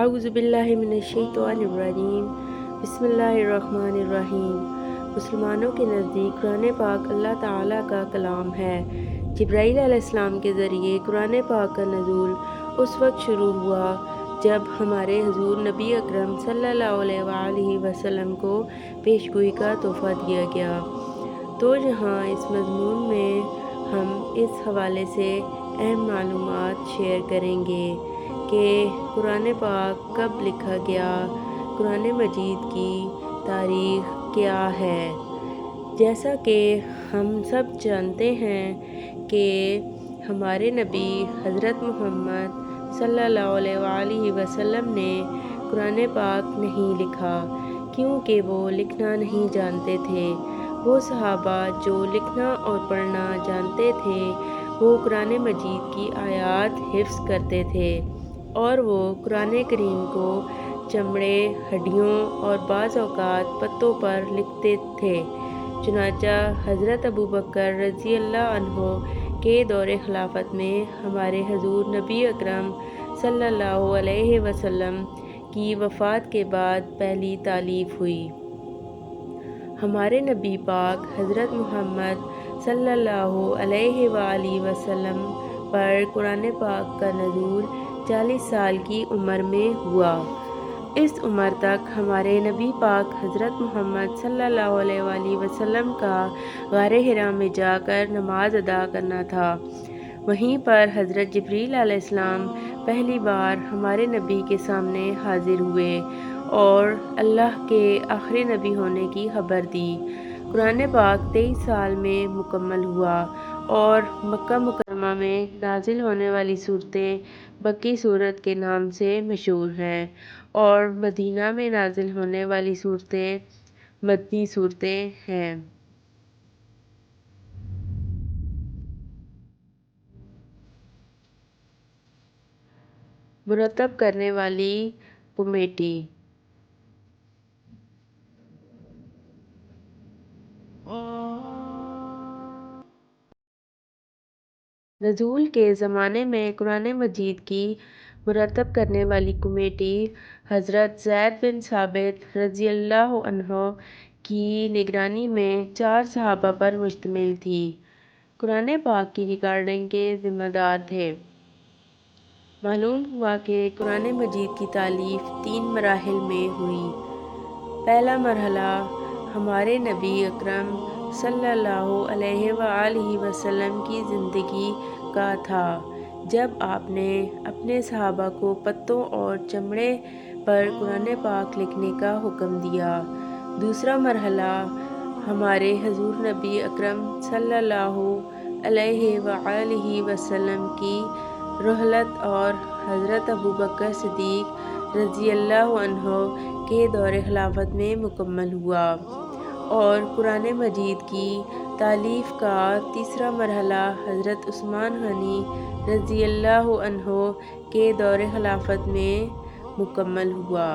اعوذ باللہ من الشیطان الرجیم بسم اللہ الرحمن الرحیم۔ مسلمانوں کے نزدیک قرآن پاک اللہ تعالیٰ کا کلام ہے۔ جبرائیل علیہ السلام کے ذریعے قرآن پاک کا نزول اس وقت شروع ہوا جب ہمارے حضور نبی اکرم صلی اللہ علیہ وآلہ وسلم کو پیشگوئی کا تحفہ دیا گیا۔ تو یہاں اس مضمون میں ہم اس حوالے سے اہم معلومات شیئر کریں گے کہ قرآن پاک کب لکھا گیا، قرآن مجید کی تاریخ کیا ہے۔ جیسا کہ ہم سب جانتے ہیں کہ ہمارے نبی حضرت محمد صلی اللہ علیہ وآلہ وسلم نے قرآن پاک نہیں لکھا کیونکہ وہ لکھنا نہیں جانتے تھے۔ وہ صحابہ جو لکھنا اور پڑھنا جانتے تھے وہ قرآن مجید کی آیات حفظ کرتے تھے اور وہ قرآن کریم کو چمڑے، ہڈیوں اور بعض اوقات پتوں پر لکھتے تھے۔ چنانچہ حضرت ابوبکر رضی اللہ عنہ کے دور خلافت میں ہمارے حضور نبی اکرم صلی اللہ علیہ وسلم کی وفات کے بعد پہلی تالیف ہوئی۔ ہمارے نبی پاک حضرت محمد صلی اللہ علیہ وآلہ وسلم پر قرآن پاک کا نزول 40 سال کی عمر میں ہوا۔ اس عمر تک ہمارے نبی پاک حضرت محمد صلی اللہ علیہ وآلہ وسلم کا غار حرا میں جا کر نماز ادا کرنا تھا۔ وہیں پر حضرت جبرائیل علیہ السلام پہلی بار ہمارے نبی کے سامنے حاضر ہوئے اور اللہ کے آخری نبی ہونے کی خبر دی۔ قرآن پاک 23 سال میں مکمل ہوا اور مکہ مکرمہ میں نازل ہونے والی صورتیں مکی صورت کے نام سے مشہور ہیں اور مدینہ میں نازل ہونے والی صورتیں مدنی صورتیں ہیں۔ مرتب کرنے والی کمیٹی۔ نزول کے زمانے میں قرآن مجید کی مرتب کرنے والی کمیٹی حضرت زید بن ثابت رضی اللہ عنہ کی نگرانی میں 4 صحابہ پر مشتمل تھی۔ قرآن پاک کی ریکارڈنگ کے ذمہ دار تھے۔ معلوم ہوا کہ قرآن مجید کی تالیف 3 مراحل میں ہوئی۔ پہلا مرحلہ ہمارے نبی اکرم صلی اللہ علیہ وآلہ وسلم کی زندگی کا تھا جب آپ نے اپنے صحابہ کو پتوں اور چمڑے پر قرآن پاک لکھنے کا حکم دیا۔ دوسرا مرحلہ ہمارے حضور نبی اکرم صلی اللہ علیہ وآلہ وسلم کی رحلت اور حضرت ابوبکر صدیق رضی اللہ عنہ کے دور خلافت میں مکمل ہوا اور قرآن مجید کی تالیف کا تیسرا مرحلہ حضرت عثمان غنی رضی اللہ عنہ کے دور خلافت میں مکمل ہوا۔